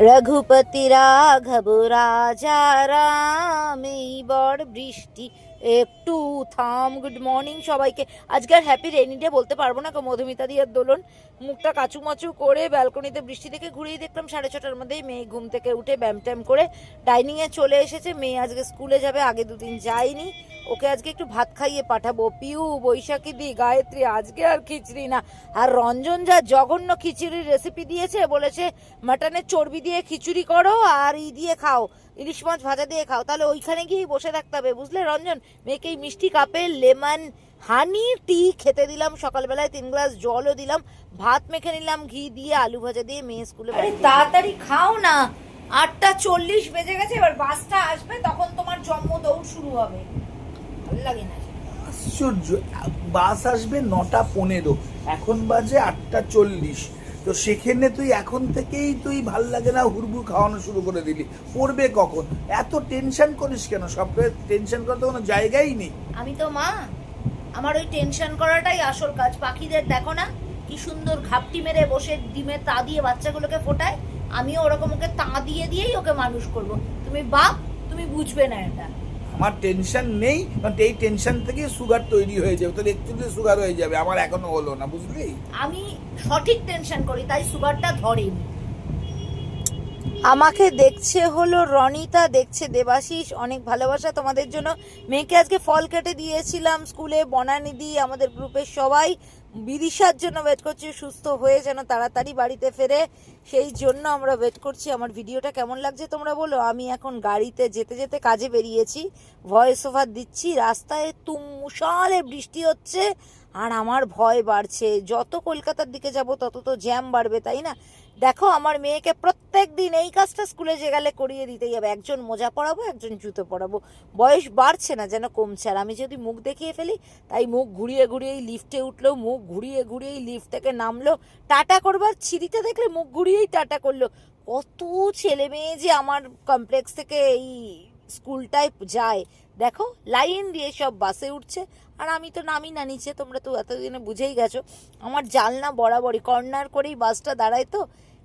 রঘুপতি রাঘব রাজা রাম, এইবার বৃষ্টি একটু থাম। গুড মর্নিং সবাইকে। আজকে আর হ্যাপি রেইনি ডে বলতে পারবো না, মধুমিতা দিয়ার দোলন। মুখটা কাচুমাচু করে ব্যালকনিতে বৃষ্টি থেকে ঘুরেই দেখলাম 6:30টার মধ্যেই মেয়ে ঘুম থেকে উঠে ব্যায়াম ট্যাম করে ডাইনিংয়ে চলে এসেছে। মেয়ে আজকে স্কুলে যাবে, আগে দুদিন যায়নি। ওকে আজকে একটু ভাত খাইয়ে পাঠাবো। পিউ, বৈশাখী দি, গায়ত্রী আজকে আর খিচড়ি না। আর রঞ্জন যা জঘন্য খিচুড়ির রেসিপি দিয়েছে, বলেছে মাটনের চর্বি দিয়ে খিচুড়ি করো আর দিয়ে খাও, ইলিশ মাছ ভাজা দিয়ে খাও। তাহলে ওইখানে গিয়ে বসে থাকতে হবে, বুঝলে রঞ্জন? মেয়েকে এই মিষ্টি কাপে লেমন হানি টি খেতে দিলাম, সকালবেলায় 3 গ্লাস জলও দিলাম, ভাত মেখে নিলাম ঘি দিয়ে, আলু ভাজা দিয়ে। মেয়ে স্কুলে। তাড়াতাড়ি খাও না, 8:40 বেজে গেছে। এবার বাসটা আসবে, তখন তোমার জন্ম দৌড় শুরু হবে। ভালো লাগে না। আশ্চর্য, বাস আসবে 9:15, এখন বাজে 8:40। তো সেখানে তুই এখন থেকেই তুই ভাল লাগে না হুড়বুড় খাওয়ানো শুরু করে দিলি। পড়বে কখন? এত টেনশন করিস কেন? সবটাই টেনশন করতে কোনো জায়গাই নেই। আমি তো মা, আমার ওই টেনশন করাটাই আসল কাজ। পাখিদের দেখো না কি সুন্দর ঘাপটি মেরে বসে ডিমে তা দিয়ে বাচ্চাগুলোকে ফোটায়। আমিও ওরকম ওকে তা দিয়ে দিয়েই ওকে মানুষ করব। তুমি বাপ, তুমি বুঝবে না এটা। আমার টেনশন নেই, কারণ এই টেনশন থেকে সুগার তৈরি হয়ে যাবে। তোর একটু সুগার হয়ে যাবে, আমার এখনো হলো না, বুঝলি? আমি সঠিক টেনশন করি, তাই সুগারটা ধরেনি। আমাকে দেখছে হলো রনিতা, দেখছে দেবাশিস। অনেক ভালোবাসা তোমাদের জন্য। মেয়েকে আজকে ফল কেটে দিয়েছিলাম স্কুলে, বনানিদি আমাদের গ্রুপের সবাই বিদিশার জন্য ওয়েট করছি, সুস্থ হয়ে যেন তাড়াতাড়ি বাড়িতে ফেরে, সেই জন্য আমরা ওয়েট করছি। আমার ভিডিওটা কেমন লাগছে তোমরা বলো। আমি এখন গাড়িতে যেতে যেতে কাজে বেরিয়েছি, ভয়েস ওভার দিচ্ছি। রাস্তায় তুমুশালে বৃষ্টি হচ্ছে আর আমার ভয় বাড়ছে। যত কলকাতার দিকে যাব তত তো জ্যাম বাড়বে, তাই না? দেখো, আমার মেয়েকে প্রত্যেক দিন এই কাজটা স্কুলে যে গেলে করিয়ে দিতেই হবে। একজন মোজা পরাবো, একজন জুতো পরাবো। বয়স বাড়ছে না, যেন কমছে। আর আমি যদি মুখ দেখিয়ে ফেলি, তাই মুখ ঘুরিয়ে ঘুরিয়েই লিফটে উঠলো, মুখ ঘুরিয়ে ঘুরিয়েই লিফট থেকে নামলো। টাটা করবার ছিঁড়িতে দেখলে মুখ ঘুরিয়েই টাটা করলো। কত ছেলে মেয়ে যে আমার কমপ্লেক্স থেকে এই স্কুলটায় যায়, দেখো লাইন দিয়ে সব বাসে উঠছে, আর আমি তো নামি না নিচে। তোমরা তো এতদিনে বুঝেই গেছো। আমার জানলা বরাবরই কর্নার করেই বাসটা দাঁড়ায়, তো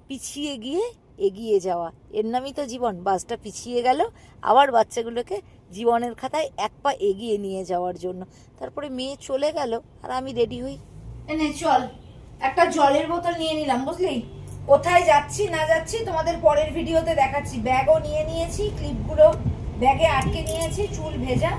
পিছিয়ে গিয়ে এগিয়ে যাওয়া, এর নামই তো জীবন। বাসটা পিছিয়ে গেল, আবার বাচ্চাগুলোকে জীবনের খাতায় এক পা এগিয়ে নিয়ে যাওয়ার জন্য। তারপরে মেয়ে চলে গেল আর আমি রেডি হই। এনে চল, একটা জলের বোতল নিয়ে নিলাম, বুঝলি? কোথায় যাচ্ছি না যাচ্ছি তোমাদের পরের ভিডিওতে দেখাচ্ছি। ব্যাগও নিয়ে নিয়েছি, ক্লিপগুলো ব্যাগে আটকে নিয়েছি, চুল ভেজা।